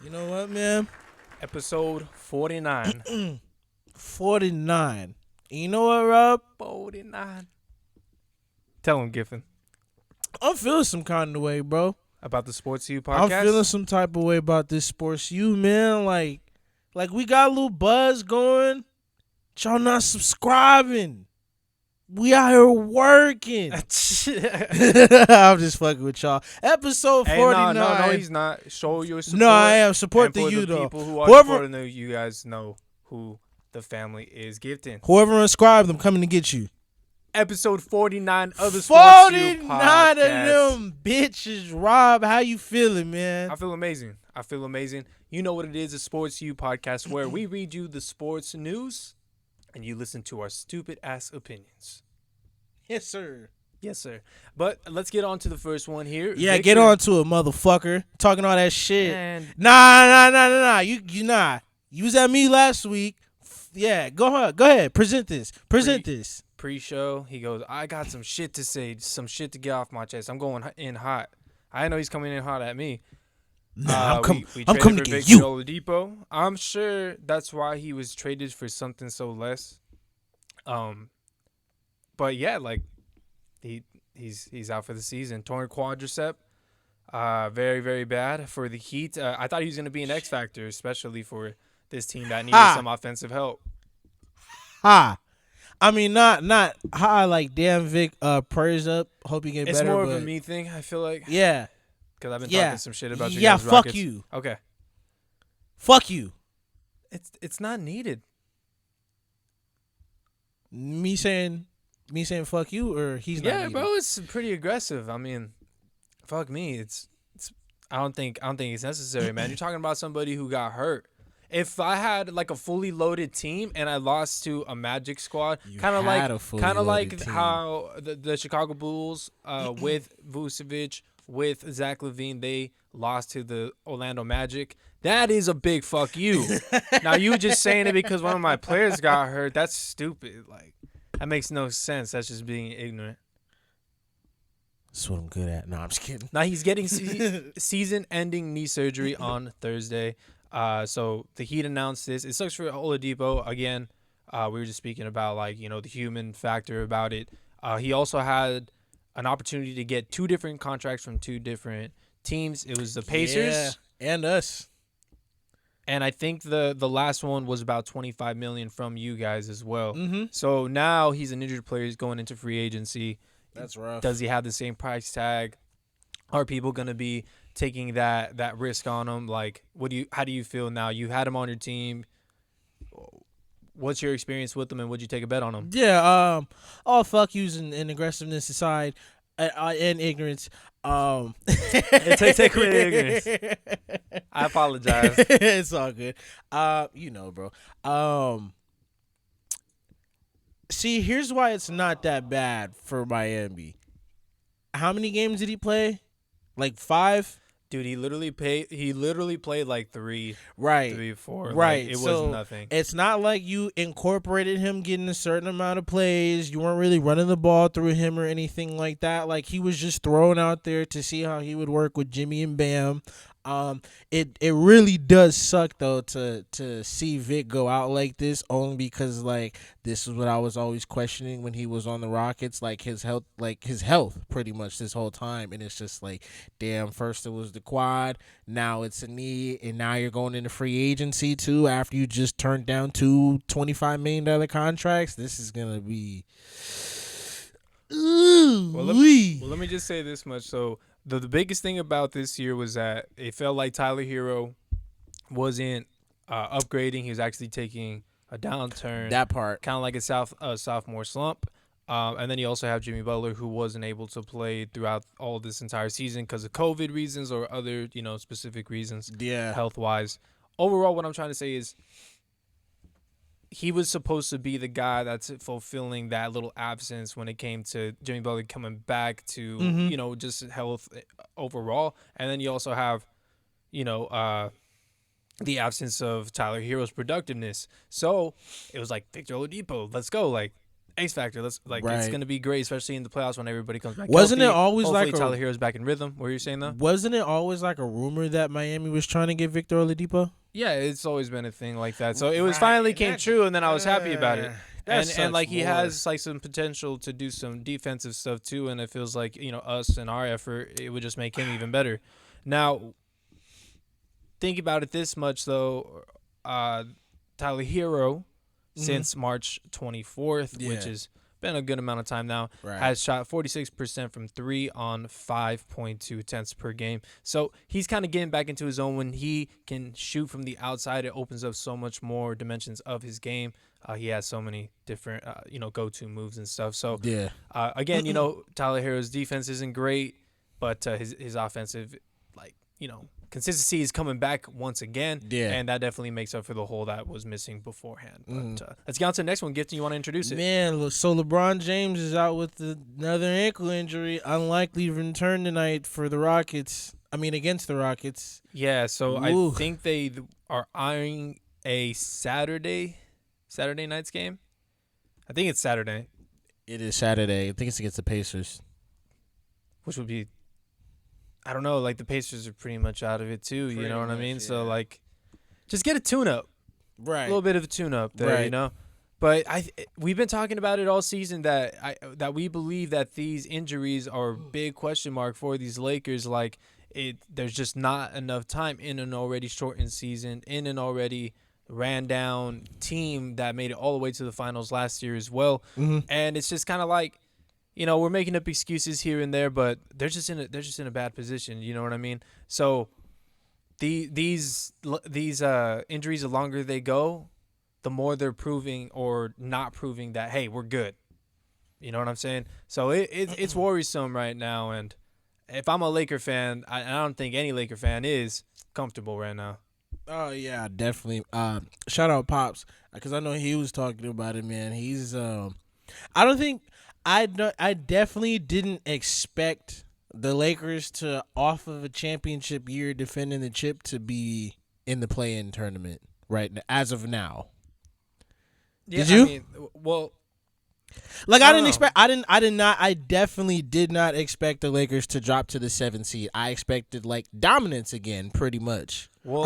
You know what, man? Episode 49. 49. You know what, Rob? 49. Tell him, Giffen, I'm feeling some kind of way, bro. about the Sports U podcast. I'm feeling some type of way about this Sports U, man. Like we got a little buzz going. Y'all not subscribing. We out here working. I'm just fucking with y'all. Episode 49. No, he's not. Show your support. No, I am. Support and the for you, the though. people who are Whoever- supporting the, you guys know who the family is gifting. Whoever unscribed, I'm coming to get you. Episode 49 of the Sports U 49 podcast. of them bitches. Rob, how you feeling, man? I feel amazing. You know what it is, a Sports U podcast where we read you the sports news and you listen to our stupid ass opinions. Yes, sir. Yes, sir. But let's get on to the first one here. Yeah, Victor, get on to it, motherfucker. Talking all that shit. And Nah. You not. You was at me last week. Yeah, go ahead. Present this. Pre-show, he goes, I got some shit to say, some shit to get off my chest. I'm going in hot. I know he's coming in hot at me. Nah, we I'm traded coming for to get Victor you. Oladipo. I'm sure that's why he was traded for something so less. But yeah, like he's out for the season. Torn quadricep. Very, very bad for the Heat. I thought he was going to be an X factor, especially for this team that needed some offensive help. I mean, not high like damn Vic. Prayers up. Hope you get It's better. more of a me thing, I feel like. Yeah. Because I've been talking some shit about you yeah, guys' fuck Rockets. you. Okay. Fuck you. It's not needed. Me saying fuck you, or he's not. Yeah, bro, it's pretty aggressive. I mean, fuck me. It's. I don't think it's necessary, man. You're talking about somebody who got hurt. If I had like a fully loaded team and I lost to a Magic squad, kind of like how the Chicago Bulls with Vucevic, with Zach LaVine, they lost to the Orlando Magic. That is a big fuck you. Now you just saying it because one of my players got hurt. That's stupid. Like that makes no sense. That's just being ignorant. That's what I'm good at. No, I'm just kidding. Now he's getting season-ending knee surgery on Thursday. So the Heat announced this. It sucks for Oladipo. Again, we were just speaking about the human factor about it. He also had an opportunity to get 2 different contracts from 2 different teams. It was the Pacers and us. And I think the last one was about $25 million from you guys as well. Mm-hmm. So now he's an injured player. He's going into free agency. That's rough. Does he have the same price tag? Are people going to be taking that risk on him? Like, how do you feel now? You had him on your team. What's your experience with him, and would you take a bet on him? Yeah. All fuck yous and aggressiveness aside, and ignorance. Take away ignorance. I apologize. It's all good. Bro. See, here's why it's not that bad for Miami. How many games did he play? Like 5? Dude, he literally played like 3. Right. 3, 4. Right. Like, it so was nothing. It's not like you incorporated him getting a certain amount of plays. You weren't really running the ball through him or anything like that. Like, he was just thrown out there to see how he would work with Jimmy and Bam. It really does suck though to see Vic go out like this, only because like this is what I was always questioning when he was on the Rockets, like his health pretty much this whole time. And it's just like, damn, first it was the quad, now it's a knee, and now you're going into free agency too after you just turned down 2 $25 million contracts. This is gonna be Well, let me just say this much. So the biggest thing about this year was that it felt like Tyler Herro wasn't upgrading. He was actually taking a downturn. That part. Kind of like a sophomore slump. And then you also have Jimmy Butler, who wasn't able to play throughout all this entire season because of COVID reasons or other, specific reasons, health-wise. Overall, what I'm trying to say is he was supposed to be the guy that's fulfilling that little absence when it came to Jimmy Butler coming back to, just health overall. And then you also have, the absence of Tyler Herro's productiveness. So it was like, Victor Oladipo, let's go. Like, X factor. It's Right. gonna be great, especially in the playoffs when everybody comes back. Wasn't it healthy. always Hopefully like a Tyler Hero's back in rhythm. What were you saying though? wasn't it always like a rumor that Miami was trying to get Victor Oladipo? Yeah, it's always been a thing like that. So it was Right, finally and came that's- true, and then I was happy about it. That And like sucks he more. has like some potential to do some defensive stuff too, and it feels like us and our effort, it would just make him even better. Now, think about it this much though, Tyler Herro, since March 24th, which Yeah. has been a good amount of time now, Right. has shot 46% from 3 on 5.2 attempts per game. So he's kind of getting back into his own. When he can shoot from the outside, it opens up so much more dimensions of his game. He has so many different, go-to moves and stuff. So Yeah. again, Tyler Herro's defense isn't great, but his offensive, consistency is coming back once again. Yeah. And that definitely makes up for the hole that was missing beforehand. But let's get on to the next one. Gifton, you want to introduce it? Man, look, so LeBron James is out with another ankle injury, unlikely to return tonight for the Rockets. I mean, against the Rockets. Yeah, so Ooh. I think they are eyeing a Saturday night's game. I think it's Saturday, It is Saturday. I think it's against the Pacers. which would be, I don't know, like the Pacers are pretty much out of it too, you Pretty know what I much, mean? yeah. So just get a tune-up. Right. A little bit of a tune-up there, Right. But we've been talking about it all season that we believe that these injuries are a big question mark for these Lakers. There's just not enough time in an already shortened season, in an already ran down team that made it all the way to the finals last year as well. And it's just kind of we're making up excuses here and there, but they're just in a bad position. You know what I mean? So these injuries, the longer they go, the more they're proving or not proving that, hey, we're good. You know what I'm saying? So it's worrisome right now. And if I'm a Laker fan, I don't think any Laker fan is comfortable right now. Oh yeah, definitely. Shout out Pops, because I know he was talking about it, man. He's I don't think I definitely didn't expect the Lakers to, off of a championship year defending the chip, to be in the play-in tournament right now, as of now. Yeah, Did you? I mean, well, Like I I don't didn't know. expect. I definitely did not expect the Lakers to drop to the 7th seed. I expected dominance again, pretty much, well,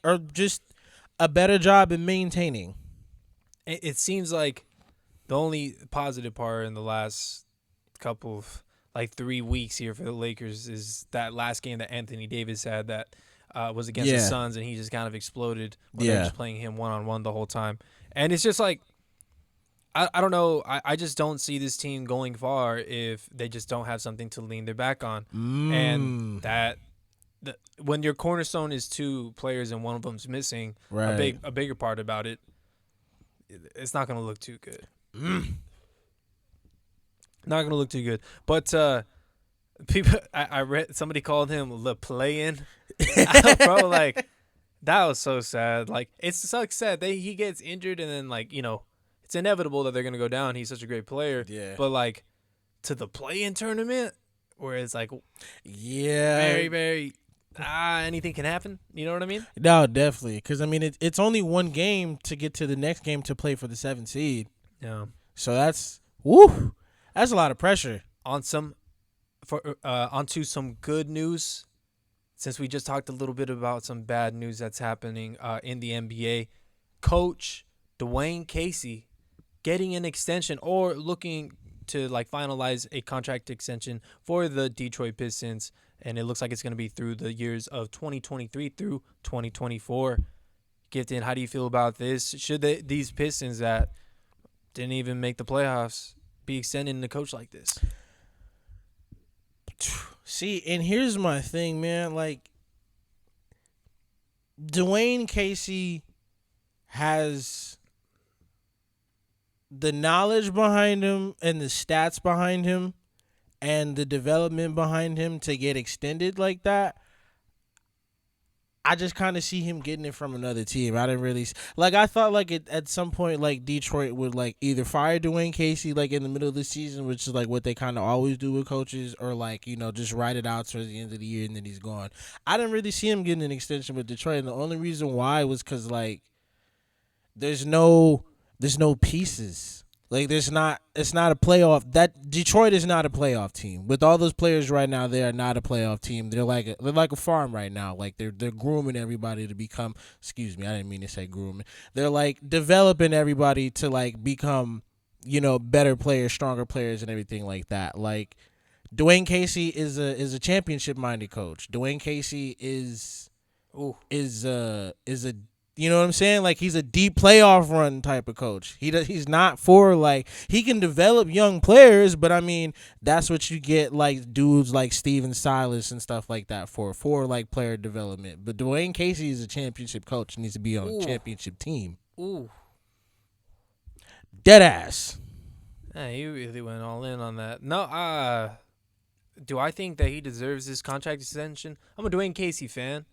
or just a better job in maintaining. it seems like the only positive part in the last couple of 3 weeks here for the Lakers is that last game that Anthony Davis had that was against the Yeah. Suns, and he just kind of exploded when they were Yeah. just playing him one-on-one the whole time. And it's just I don't know. I just don't see this team going far if they just don't have something to lean their back on. And when your cornerstone is 2 players and one of them's missing, Right. a bigger part about it, it's not going to look too good. Not going to look too good. But people, I read somebody called him the play-in. Bro, that was so sad. It's so sad. He gets injured and then it's inevitable that they're going to go down. He's such a great player. Yeah. But to the play-in tournament where it's Yeah. very, very anything can happen. You know what I mean? No, definitely. Because, I mean, it's only one game to get to the next game to play for the 7th seed. Yeah. So that's a lot of pressure. Onto some good news, since we just talked a little bit about some bad news that's happening in the NBA. Coach Dwane Casey getting an extension or looking to finalize a contract extension for the Detroit Pistons, and it looks like it's going to be through the years of 2023 through 2024. Gifton, how do you feel about this? Should these Pistons that didn't even make the playoffs be extending the coach like this? See, and here's my thing, man. Dwane Casey has the knowledge behind him and the stats behind him and the development behind him to get extended like that. I just kind of see him getting it from another team. I didn't really I thought at some point Detroit would either fire Dwane Casey in the middle of the season, which is what they kind of always do with coaches, or just ride it out towards the end of the year and then he's gone. I didn't really see him getting an extension with Detroit, and the only reason why was because there's no pieces. Like it's not a playoff. That Detroit is not a playoff team. With all those players right now, they are not a playoff team. They're like a farm right now. Like they're grooming everybody to become. Excuse me, I didn't mean to say grooming. They're like developing everybody to like become, better players, stronger players, and everything like that. Like Dwane Casey is a championship minded coach. Dwane Casey is a you know what I'm saying? Like he's a deep playoff run type of coach. He's not for like he can develop young players, but I mean that's what you get like dudes like Steven Silas and stuff like that for like player development. But Dwane Casey is a championship coach and needs to be on a championship team. Ooh. Dead ass. Yeah, he really went all in on that. No, do I think that he deserves this contract extension? I'm a Dwane Casey fan.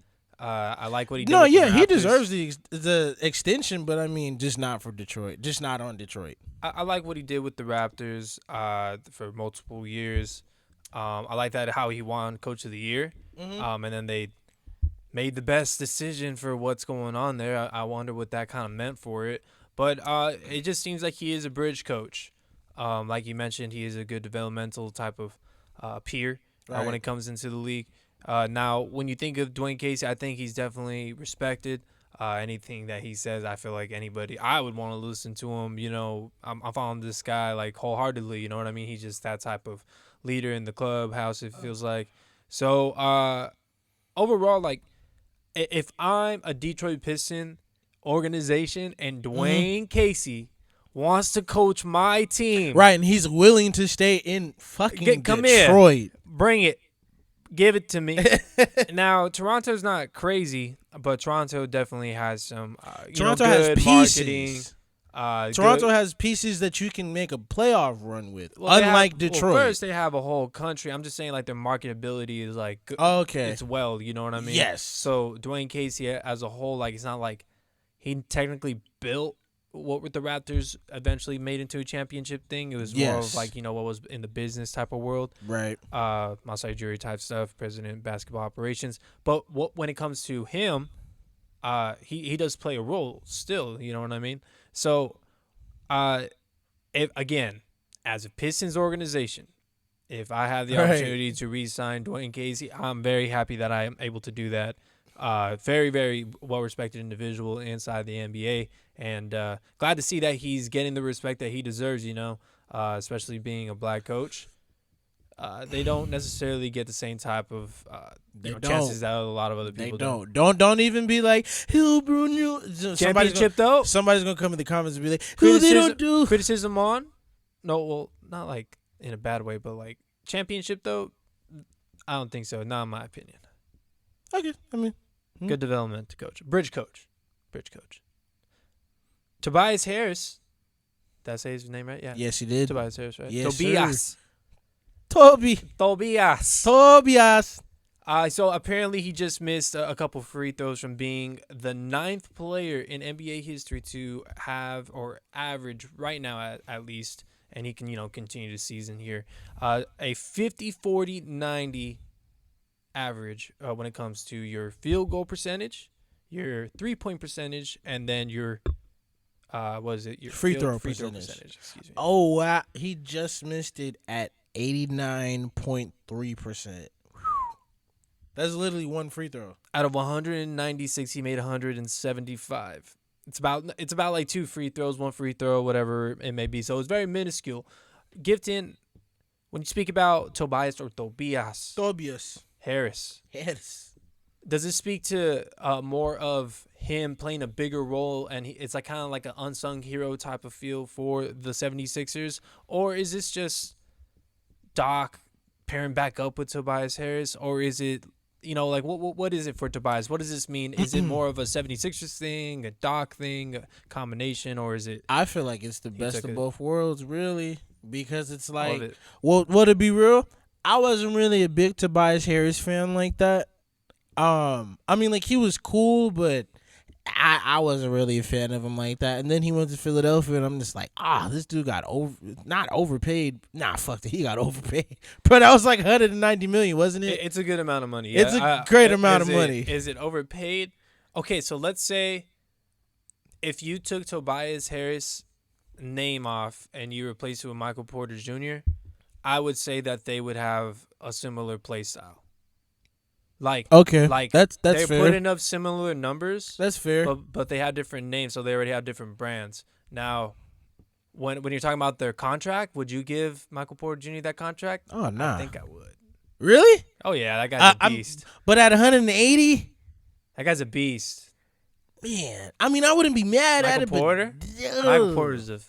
I like what he did. No, with yeah, the he Raptors. deserves the extension, but I mean, just not for Detroit, just not on Detroit. I like what he did with the Raptors for multiple years. I like that how he won Coach of the Year, and then they made the best decision for what's going on there. I wonder what that kind of meant for it, but it just seems like he is a bridge coach. Like you mentioned, he is a good developmental type of peer when it comes into the league. Now, when you think of Dwane Casey, I think he's definitely respected. Anything that he says, I feel like I would want to listen to him. I'm following this guy like wholeheartedly. You know what I mean? He's just that type of leader in the clubhouse, it feels like. So, overall, like, if I'm a Detroit Piston organization and Dwane Casey wants to coach my team. Right, and he's willing to stay in fucking come Detroit. Here. Bring it. Give it to me. Now, Toronto's not crazy, but Toronto definitely has some Toronto good has pieces. marketing. Toronto has pieces that you can make a playoff run with, unlike Detroit. Well, first, they have a whole country. I'm just saying, like, their marketability is, like, good. Okay. It's you know what I mean? Yes. So, Dwane Casey as a whole, like, it's not like he technically built what the Raptors eventually made into a championship thing. It was more of like, what was in the business type of world. Right. Outside jury type stuff, president basketball operations. But when it comes to him, he does play a role still, you know what I mean? So, if again, as a Pistons organization, if I have the opportunity to re-sign Dwane Casey, I'm very happy that I am able to do that. Very, very well-respected individual inside the NBA, and glad to see that he's getting the respect that he deserves, especially being a black coach. They don't necessarily get the same type of chances that a lot of other people don't. Don't even be like, he'll ruin you. Championship, though? Somebody's going to come in the comments and be like, they don't do. Criticism on? No, well, not like in a bad way, but like championship, though? I don't think so, not in my opinion. Okay, I mean. Good development coach. Bridge coach. Tobias Harris. Did I say his name right? Yeah. Yes, you did. Tobias Harris, right? Yes, Tobias. Tobias. So apparently he just missed a couple free throws from being the 9th player in NBA history to have or average right now at least, and he can continue the season here, a 50-40-90 average when it comes to your field goal percentage, your 3-point percentage, and then your your free throw percentage. Excuse me. Oh wow, he just missed it at 89.3%. That's literally one free throw. Out of 196, he made 175. It's about like 2 free throws, 1 free throw, whatever it may be. So it's very minuscule. Gifton, when you speak about Tobias or Tobias Harris, does it speak to more of him playing a bigger role, and it's like kind of like an unsung hero type of feel for the 76ers? Or is this just Doc pairing back up with Tobias Harris? Or is it, like what is it for Tobias? What does this mean? Is it more of a 76ers thing, a Doc thing, a combination, or is it? I feel like it's the best of both worlds, really, because it's like, well, to be real, I wasn't really a big Tobias Harris fan like that. I mean, like, he was cool, but I wasn't really a fan of him like that. And then he went to Philadelphia, and I'm just like, this dude got not overpaid. Nah, fuck it, he got overpaid. But that was like $190 million, wasn't it? It's a good amount of money. It's a great amount of money. Is it overpaid? Okay, so let's say if you took Tobias Harris name off and you replace it with Michael Porter Jr., I would say that they would have a similar play style. Okay, Like that's they're fair. putting up similar numbers. That's fair. But they have different names, so they already have different brands. Now, when you're talking about their contract, would you give Michael Porter Jr. that contract? Oh, nah. I think I would. Really? Oh yeah, that guy's a beast. But at 180, that guy's a beast. Man, I mean, I wouldn't be mad at it. Michael Porter's a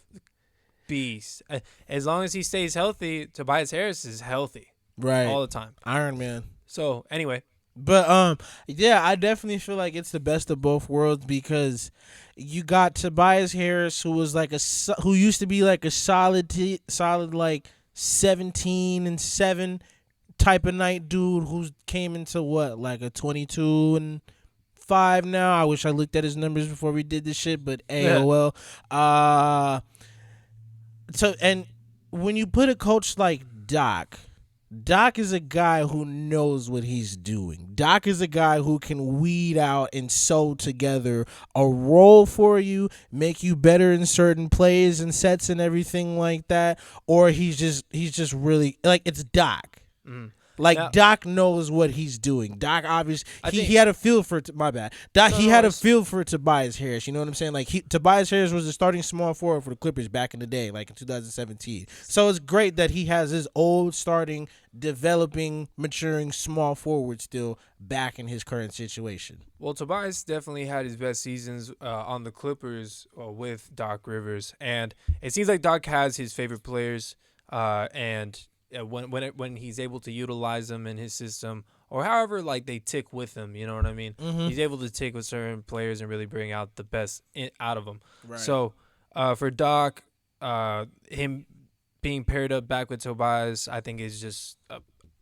beast. As long as he stays healthy, Tobias Harris is healthy, right, all the time. Iron Man. So anyway. But yeah, I definitely feel like it's the best of both worlds because you got Tobias Harris, who was who used to be like a solid like 17-7 type of night dude who came into like a 22-5 now. I wish I looked at his numbers before we did this shit, but AOL. So and when you put a coach like Doc is a guy who knows what he's doing. Doc is a guy who can weed out and sew together a role for you, make you better in certain plays and sets and everything like that. Or he's just really like, it's Doc. Mm. Like, Doc knows what he's doing. Doc, obviously, he had a feel for my bad. Doc, he had a feel for Tobias Harris. You know what I'm saying? Like, Tobias Harris was the starting small forward for the Clippers back in the day, like in 2017. So it's great that he has his old starting, developing, maturing small forward still back in his current situation. Well, Tobias definitely had his best seasons on the Clippers with Doc Rivers, and it seems like Doc has his favorite players, and when he's able to utilize them in his system, or however like they tick with him, you know what I mean? Mm-hmm. He's able to tick with certain players and really bring out the best out of them. Right. So for Doc, him being paired up back with Tobias, I think is just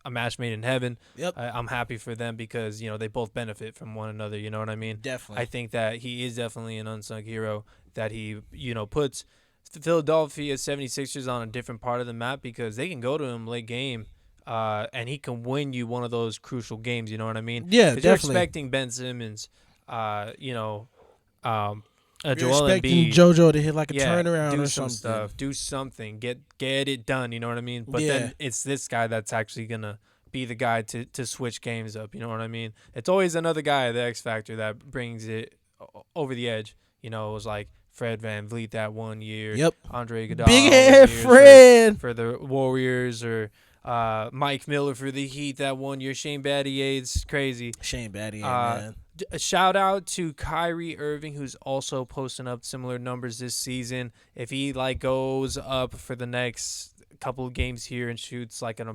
a match made in heaven. Yep. I'm happy for them because, they both benefit from one another, you know what I mean? Definitely. I think that he is definitely an unsung hero that he, puts Philadelphia 76ers on a different part of the map because they can go to him late game and he can win you one of those crucial games, you know what I mean? Yeah, definitely. You're expecting Ben Simmons, Joel expecting Embiid, JoJo to hit like a turnaround do or some something. stuff, do something, get it done, you know what I mean? But then it's this guy that's actually going to be the guy to switch games up, you know what I mean? It's always another guy, the X Factor, that brings it over the edge. It was like Fred VanVleet that one year. Yep. Andre Iguodala. Big head Fred. For the Warriors, or Mike Miller for the Heat that one year. Shane Battier's crazy. Shane Battier, man. A shout out to Kyrie Irving, who's also posting up similar numbers this season. If he goes up for the next couple of games here and shoots like I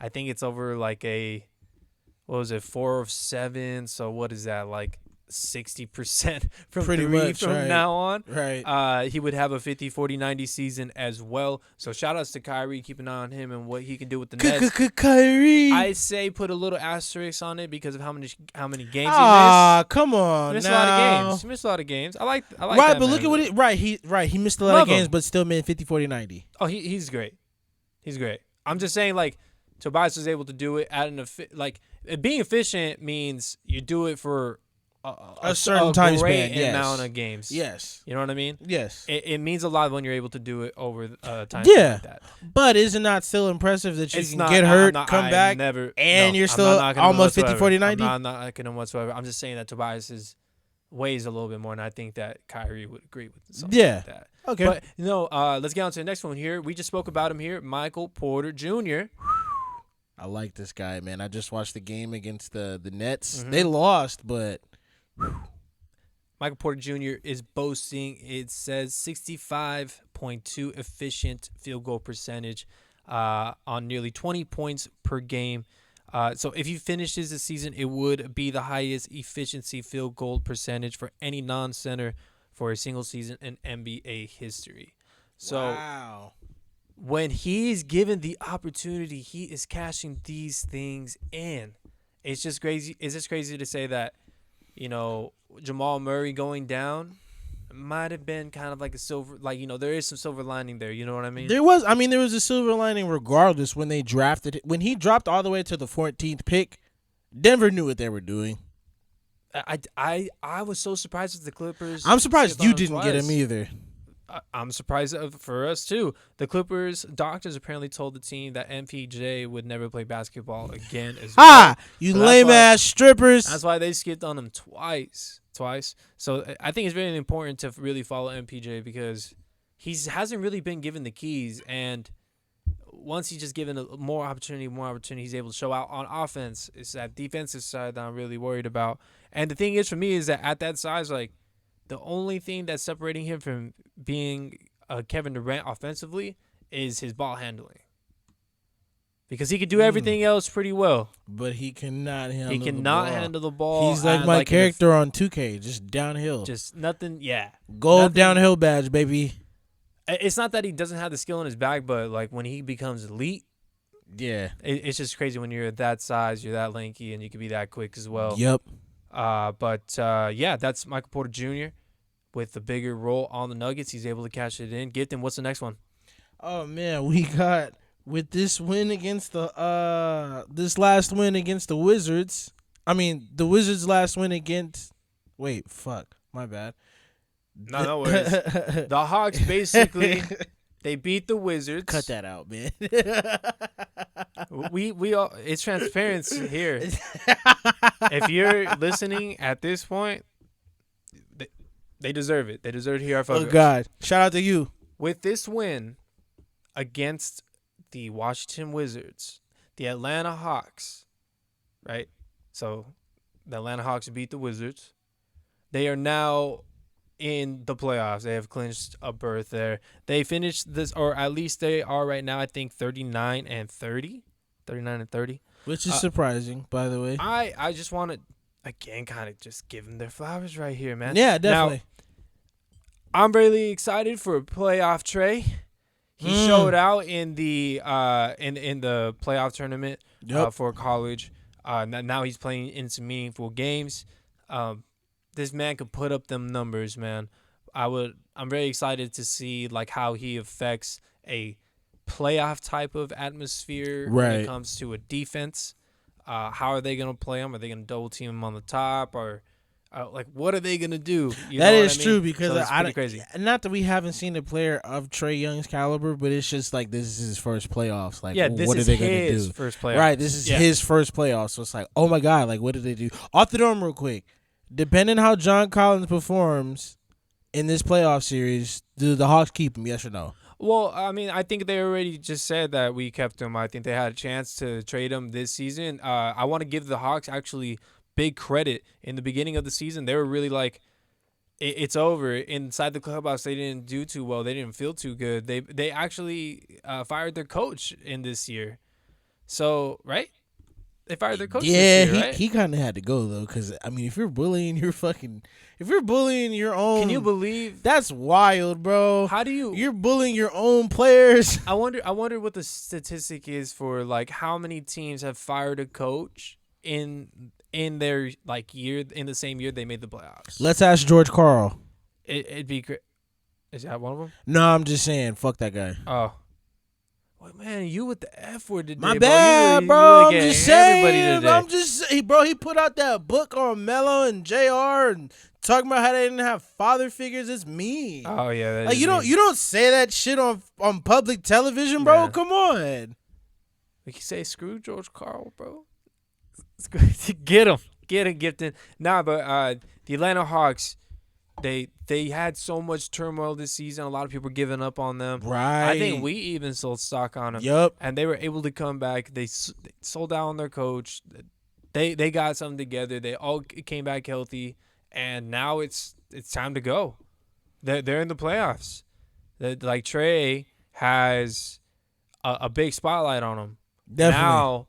think it's over like 4 of 7. So what is that, like 60% from pretty three much from right. now on? Right. He would have a 50, 40, 90 season as well. So shout outs to Kyrie. Keep an eye on him and what he can do with the Nets. Kyrie. I say put a little asterisk on it because of how many games he missed. Ah, come on. He missed a lot of games. He missed a lot of games. I like right, that, but man. look at what he missed a lot of games, but still made 50, 40, 90. Oh, he's great. He's great. I'm just saying, Tobias was able to do it at being efficient means you do it for a certain time span, amount of games. Yes. You know what I mean? Yes. It means a lot when you're able to do it over time yeah. like that. But is it not still impressive that you can get hurt, come back, you're still almost 50, 40, 90? I'm not knocking him whatsoever. I'm just saying that Tobias weighs a little bit more, and I think that Kyrie would agree with something like that. Okay. But, let's get on to the next one here. We just spoke about him here, Michael Porter Jr. I like this guy, man. I just watched the game against the Nets. Mm-hmm. They lost, but Michael Porter Jr. is boasting, it says 65.2 efficient field goal percentage on nearly 20 points per game. So if he finishes the season, it would be the highest efficiency field goal percentage for any non-center for a single season in NBA history. So wow. When he's given the opportunity, he is cashing these things in. It's just crazy. It's just crazy to say that, Jamal Murray going down might have been kind of like a silver, there is some silver lining there. You know what I mean? There was a silver lining regardless when they drafted it. When he dropped all the way to the 14th pick, Denver knew what they were doing. I was so surprised with the Clippers. I'm surprised you didn't get him either. I'm surprised for us too. The Clippers doctors apparently told the team that MPJ would never play basketball again as well. You So lame ass strippers. That's why they skipped on him twice. So I think it's very important to really follow MPJ because he hasn't really been given the keys, and once he's just given more opportunity, he's able to show out on offense. It's that defensive side that I'm really worried about. And the thing is, for me, is that at that size, like, the only thing that's separating him from being Kevin Durant offensively is his ball handling. Because he could do everything else pretty well. But he cannot handle He cannot handle the ball. He's like my character on 2K, just downhill. Just nothing, yeah. Gold downhill badge, baby. It's not that he doesn't have the skill in his bag, but like when he becomes elite, yeah, it's just crazy when you're that size, you're that lanky, and you can be that quick as well. Yep. Yeah, that's Michael Porter Jr. with the bigger role on the Nuggets. He's able to cash it in. Gifton, what's the next one? Oh man, we got with this win against this last win against the Wizards. I mean, the Wizards' last win against. Wait, fuck, my bad. No worries. The Hawks basically they beat the Wizards. Cut that out, man. we all, it's transparency here. If you're listening at this point, they deserve it. They deserve to hear our focus. Oh God! Shout out to you. With this win against the Washington Wizards, the Atlanta Hawks, right? So the Atlanta Hawks beat the Wizards. They are now in the playoffs. They have clinched a berth there. They finished this, or at least they are right now, I think 39 and 30. Which is surprising, by the way. I just want to, again, kind of just give them their flowers right here, man. Yeah, definitely. Now, I'm really excited for playoff Trae. He showed out in the in the playoff tournament for college. Now he's playing in some meaningful games. This man could put up them numbers, man. I'm very excited to see like how he affects a playoff type of atmosphere when it comes to a defense. How are they gonna play him? Are they gonna double team him on the top, or like what are they gonna do? That is true because so it's crazy. Not that we haven't seen a player of Trae Young's caliber, but it's just like this is his first playoffs. Like, what are they gonna do? First playoffs. Right, this is his first playoffs. So it's like, oh my God, like what did they do? Off the dome, real quick. Depending how John Collins performs in this playoff series, do the Hawks keep him? Yes or no? Well, I mean, I think they already just said that we kept him. I think they had a chance to trade him this season. I want to give the Hawks actually big credit. In the beginning of the season, they were really like, it's over. Inside the clubhouse, they didn't do too well. They didn't feel too good. They actually fired their coach in this year. So, right? They fired their coach this year, right? he kind of had to go though, because I mean, if you're bullying your own, can you believe that's wild, bro? How do you're bullying your own players? I wonder what the statistic is for like how many teams have fired a coach in their like year in the same year they made the playoffs. Let's ask George Karl. It'd be great. Is that one of them? No, I'm just saying, fuck that guy. Oh. Well, man, you with the F word today, my bad, bro. You I'm just saying. Today. Bro, he put out that book on Melo and JR and talking about how they didn't have father figures. It's me. Oh yeah, like you don't say that shit on public television, bro. Man. Come on. We can say screw George Karl, bro. Get him, Gifton. Nah, but the Atlanta Hawks. They had so much turmoil this season. A lot of people were giving up on them. Right. I think we even sold stock on them. Yep. And they were able to come back. They sold out on their coach. They got something together. They all came back healthy. And now it's time to go. They're in the playoffs. Like Trae has a big spotlight on him. Definitely. Now,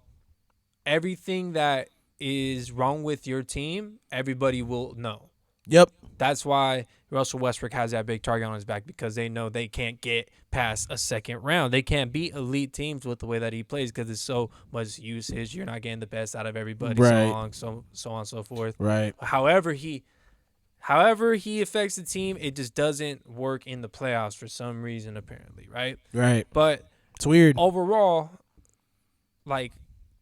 everything that is wrong with your team, everybody will know. Yep. That's why Russell Westbrook has that big target on his back, because they know they can't get past a second round. They can't beat elite teams with the way that he plays because it's so much usage. You're not getting the best out of everybody, right. so on and so forth. Right. However he affects the team, it just doesn't work in the playoffs for some reason, apparently, right? Right. But it's weird. Overall, like,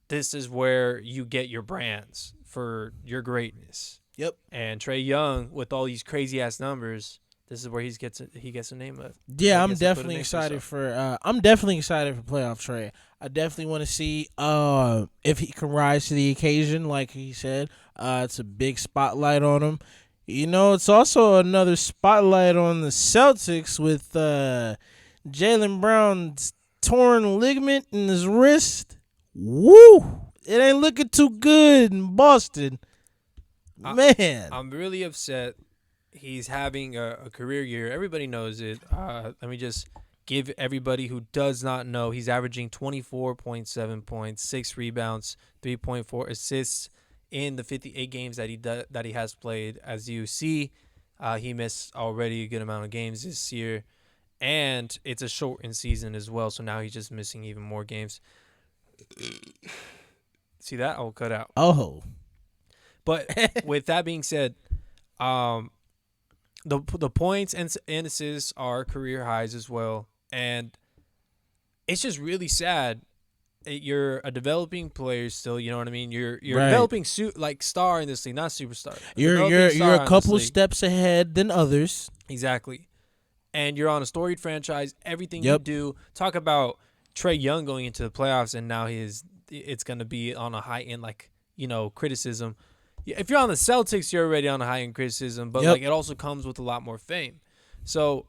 this is where you get your brands for your greatness. Yep. And Trae Young, with all these crazy-ass numbers, this is where he gets a name of. Yeah, I'm definitely excited for. I'm definitely excited for playoff Trae. I definitely want to see if he can rise to the occasion, like he said. It's a big spotlight on him. It's also another spotlight on the Celtics with Jaylen Brown's torn ligament in his wrist. Woo! It ain't looking too good in Boston. Man. I'm really upset. He's having a career year. Everybody knows it. Let me just give everybody who does not know. He's averaging 24.7 points, 6 rebounds, 3.4 assists in the 58 games that he has played. As you see, he missed already a good amount of games this year, and it's a shortened season as well. So now he's just missing even more games. See that? I'll cut out. Oh. But with that being said, the points and assists are career highs as well, and it's just really sad. You're a developing player still, you know what I mean. You're right. Developing star in this league, not superstar. You're a couple steps ahead than others. Exactly, and you're on a storied franchise. Everything you do. Talk about Trae Young going into the playoffs, and now it's going to be on a high end, criticism. If you're on the Celtics, you're already on a high end criticism, but it also comes with a lot more fame. So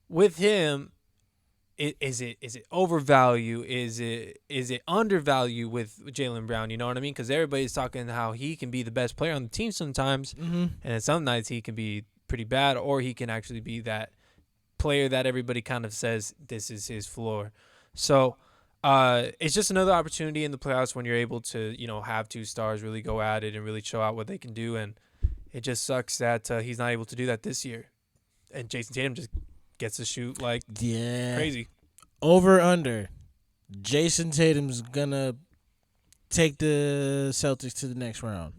with him, is it overvalue? Is it undervalue with Jaylen Brown? You know what I mean? Because everybody's talking how he can be the best player on the team sometimes, and then some nights he can be pretty bad, or he can actually be that player that everybody kind of says this is his floor. So it's just another opportunity in the playoffs when you're able to, have two stars really go at it and really show out what they can do. And it just sucks that he's not able to do that this year. And Jason Tatum just gets to shoot crazy. Over under. Jason Tatum's gonna take the Celtics to the next round.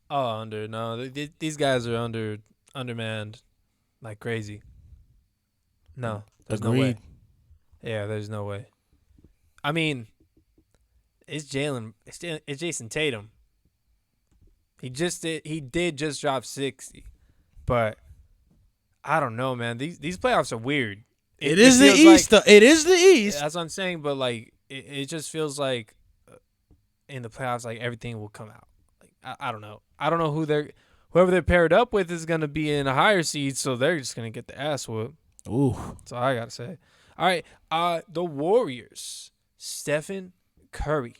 Oh, under. No, these guys are undermanned like crazy. No, there's no way. Yeah, there's no way. I mean, it's Jason Tatum. He did just drop 60, but I don't know, man. These playoffs are weird. It is the East. It is the East. That's what I'm saying, but it just feels like in the playoffs, everything will come out. I don't know. I don't know whoever they're paired up with is gonna be in a higher seed, so they're just gonna get the ass whooped. Ooh, that's all I gotta say. All right, the Warriors. Stephen Curry.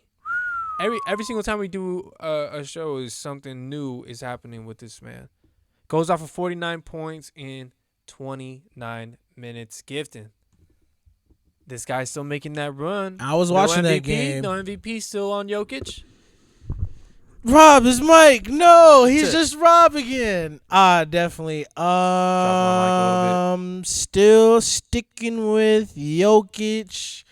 Every single time we do a show, is something new is happening with this man. Goes off for 49 points in 29 minutes. Gifting. This guy's still making that run. I was watching that game. No MVP still on Jokic. Rob is Mike. No, he's just Rob again. Definitely. Still sticking with Jokic.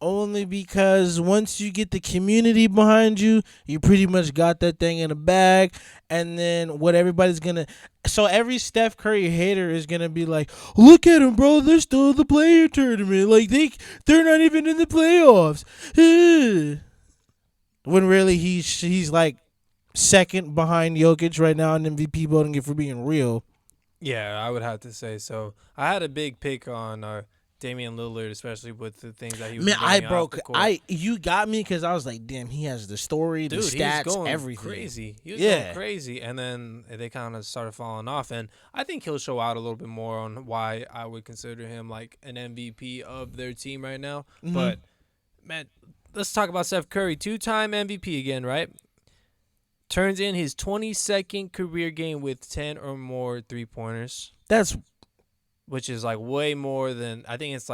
Only because once you get the community behind you, you pretty much got that thing in the bag. And then what everybody's going to... So every Steph Curry hater is going to be like, look at him, bro. They're still in the player tournament. They're not even in the playoffs. When really he's second behind Jokic right now in MVP voting, if we're being real. Yeah, I would have to say so. I had a big pick on... Damian Lillard, especially with the things that he was doing off the court. You got me because I was like, damn, he has the story, the stats, he was going everything. Crazy. He was going crazy, and then they kind of started falling off. And I think he'll show out a little bit more on why I would consider him like an MVP of their team right now. Mm-hmm. But man, let's talk about Steph Curry, 2-time MVP again, right? Turns in his 22nd career game with 10 or more 3-pointers. Which is way more than, I think it's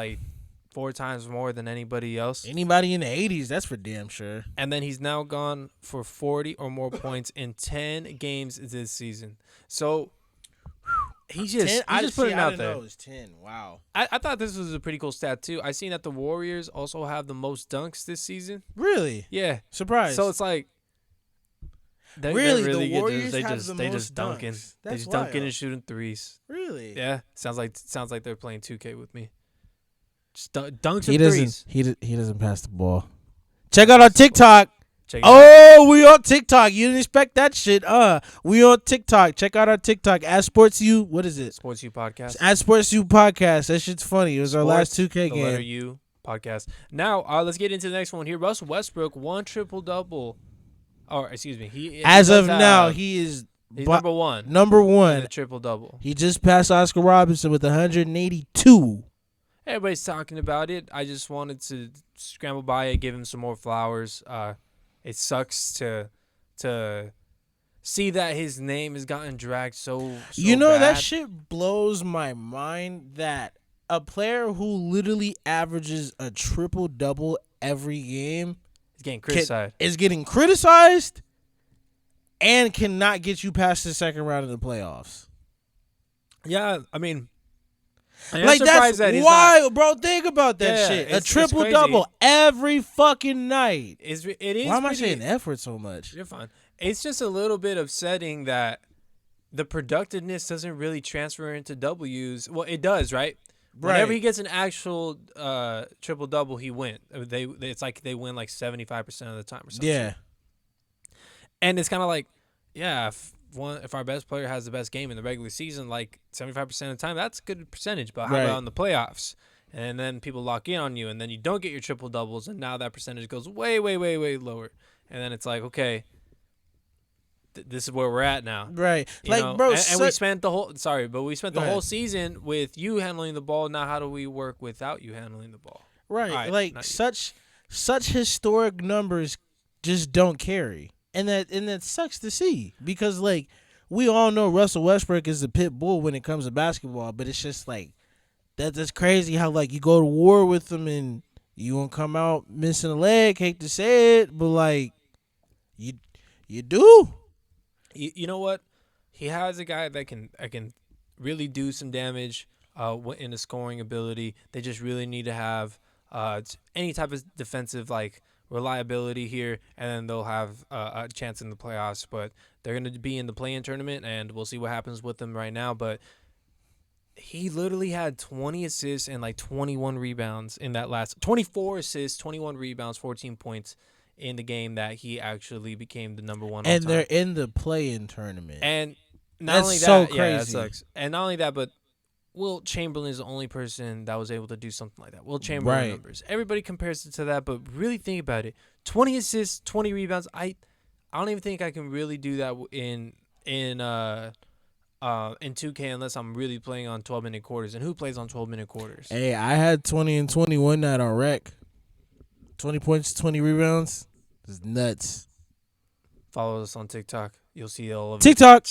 4 times more than anybody else. Anybody in the 80s, that's for damn sure. And then he's now gone for 40 or more points in 10 games this season. So he's just putting it out there. I didn't know it was 10. Wow. I thought this was a pretty cool stat too. I seen that the Warriors also have the most dunks this season. Really? Yeah. Surprise. So it's the Warriors have the most dunking. They just dunking and shooting threes. Really? Yeah. Sounds like they're playing 2K with me. Just dunks and threes. He doesn't pass the ball. Check out our TikTok. Check it out. Oh, we on TikTok. You didn't expect that shit. We on TikTok. Check out our TikTok at Sports U. What is it? Sports U podcast. At Sports U podcast. That shit's funny. It was our last Sports, 2K the letter game. U podcast. Now, let's get into the next one here. Russell Westbrook, 1 triple-double. Or, excuse me. As of now, he's number one. Number In one. the triple-double. He just passed Oscar Robertson with 182. Everybody's talking about it. I just wanted to scramble by it, give him some more flowers. It sucks to see that his name has gotten dragged so You know, bad. that shit blows my mind that a player who literally averages a triple-double every game He's getting criticized. is getting criticized and cannot get you past the second round of the playoffs. Yeah, I mean, I'm Like, surprised that's that he's wild, bro. Think about that Yeah, shit. A it's triple-double crazy. every fucking night. It is. Why am I pretty- saying effort so much? You're fine. It's just a little bit upsetting that the productiveness doesn't really transfer into W's. Well, it does, right? Whenever he gets an actual triple double, he wins. It's like they win like 75% of the time or something. Yeah. And it's kind of like, yeah, if our best player has the best game in the regular season, like 75% of the time, that's a good percentage. But how Right. about in the playoffs? And then people lock in on you, and then you don't get your triple doubles, and now that percentage goes way, way, way, way lower. And then it's like, okay, this is where we're at now. Right. You Like, know? bro, and we spent the whole we spent the Go whole ahead. season with you handling the ball. Now how do we work without you handling the ball? right. Alright, Like, not such historic numbers just don't carry. And that sucks to see because, like, we all know Russell Westbrook is a pit bull when it comes to basketball, but it's just like that's crazy how, like, you go to war with him and you won't come out missing a leg. Hate to say it, but, like, you do. You know what? He has a guy that can really do some damage in the scoring ability. They just really need to have any type of defensive like reliability here, and then they'll have a chance in the playoffs. But they're going to be in the play-in tournament, and we'll see what happens with them right now. But he literally had 20 assists and like 21 rebounds in that last 24 assists, 21 rebounds, 14 points in the game that he actually became the number one. And they're in the play-in tournament. And not That's only that, so yeah, that crazy. sucks. And not only that, but Will Chamberlain is the only person that was able to do something like that. Will Chamberlain Right. numbers. Everybody compares it to that, but really think about it. 20 assists, 20 rebounds. I don't even think I can really do that in 2K unless I'm really playing on 12-minute quarters. And who plays on 12-minute quarters? Hey, I had 20 and 21 night on rec. 20 points, 20 rebounds. It's nuts. Follow us on TikTok. You'll see all of it. TikTok.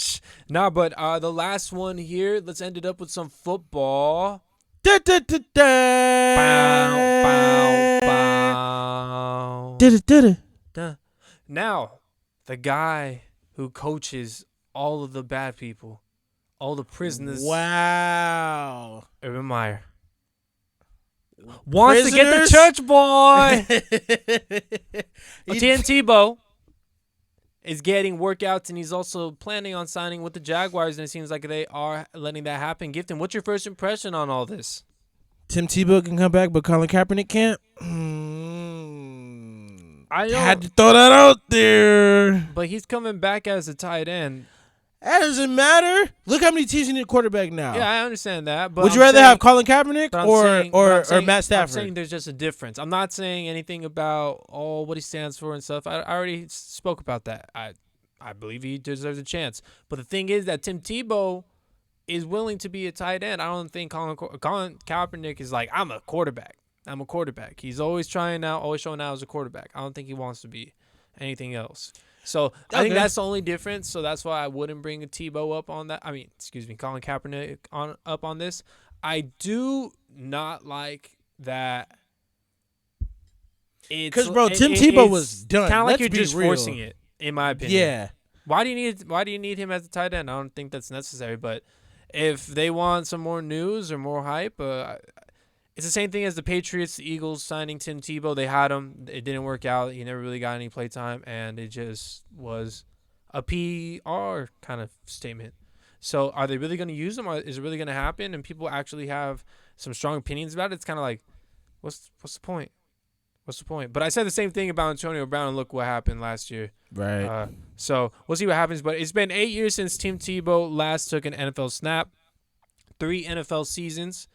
Nah, but the last one here, let's end it up with some football. Da, da, da, da. Bow, bow, bow. Da, da, da, da. Duh. Now, the guy who coaches all of the bad people, all the prisoners, Wow. Urban Meyer, wants to get the Prisoners? church boy. He- Tebow is getting workouts, and he's also planning on signing with the Jaguars, and it seems like they are letting that happen. Gifton, what's your first impression on all this? Tim Tebow can come back, but Colin Kaepernick can't. I know, Had to throw that out there. but he's coming back as a tight end. That doesn't matter. Look how many teams you need a quarterback now. Yeah, I understand that. But Would you I'm rather saying- have Colin Kaepernick but I'm or saying- but I'm saying- Matt I'm Stafford? saying there's just a difference. I'm not saying anything about what he stands for and stuff. I already spoke about that. I believe he deserves a chance. But the thing is that Tim Tebow is willing to be a tight end. I don't think Colin Kaepernick is like, I'm a quarterback. He's always showing out as a quarterback. I don't think he wants to be anything else. So I think Okay. that's the only difference. So that's why I wouldn't bring a Tebow up on that. Colin Kaepernick up on this. I do not like that. Because, bro, Tim Tebow was done. Kind of like Let's you're be just real. forcing it, in my opinion. Yeah. Why do you need him as a tight end? I don't think that's necessary. But if they want some more news or more hype, it's the same thing as the Patriots, the Eagles signing Tim Tebow. They had him. It didn't work out. He never really got any play time, and it just was a PR kind of statement. So are they really going to use him? Or is it really going to happen? And people actually have some strong opinions about it. It's kind of like, what's the point? What's the point? But I said the same thing about Antonio Brown, and look what happened last year. Right. So we'll see what happens. But it's been 8 years since Tim Tebow last took an NFL snap. 3 NFL seasons,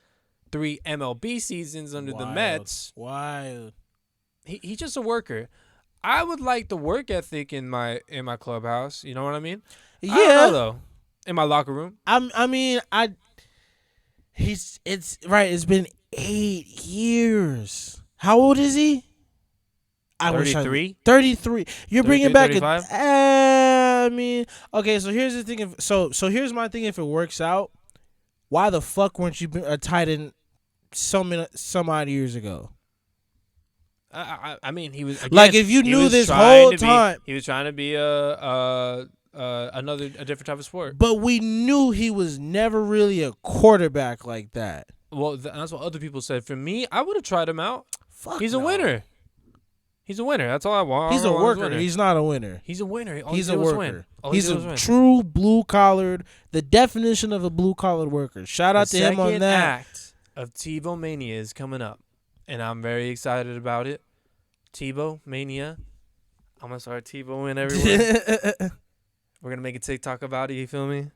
3 MLB seasons under the Mets. Wild. He's just a worker. I would like the work ethic in my clubhouse. You know what I mean? Yeah. I don't know, though. In my locker room. It's right. It's been 8 years. How old is he? 33? 33. You're bringing back 35? okay. So here's the thing. So here's my thing. If it works out, why the fuck weren't you a tight end some odd years ago? I mean, he was again, like if you knew this whole time, he was trying to be a different type of sport. But we knew he was never really a quarterback like that. Well, that's what other people said. For me, I would have tried him out. Fuck, he's a winner. He's a winner. That's all I want. He's a worker. He's not a winner. He's a winner. He's a worker. He's a true blue-collared, the definition of a blue-collared worker. Shout out to him on that. The second act of Tebowmania is coming up, and I'm very excited about it. Tebowmania. I'm going to start Tebowing everywhere. We're going to make a TikTok about it. You feel me?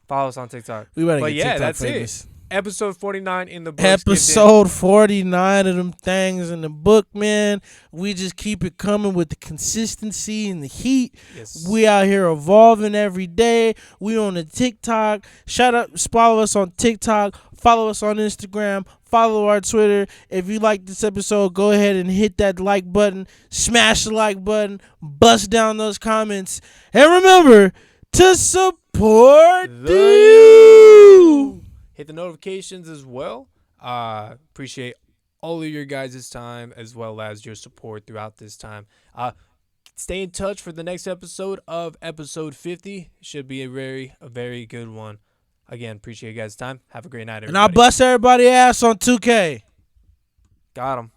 Follow us on TikTok. We better but get yeah, TikTok that's famous. it. Episode 49 in the book. Episode 49 of them things in the book, man. We just keep it coming with the consistency and the heat. Yes. We out here evolving every day. We on the TikTok. Shout out, follow us on TikTok. Follow us on Instagram. Follow our Twitter. If you like this episode, go ahead and hit that like button. Smash the like button. Bust down those comments. And remember to support you. Hit the notifications as well. Appreciate all of your guys' time as well as your support throughout this time. Stay in touch for the next episode of episode 50. Should be a very good one. Again, appreciate you guys' time. Have a great night, everybody. And I'll bust everybody ass on 2K. Got him.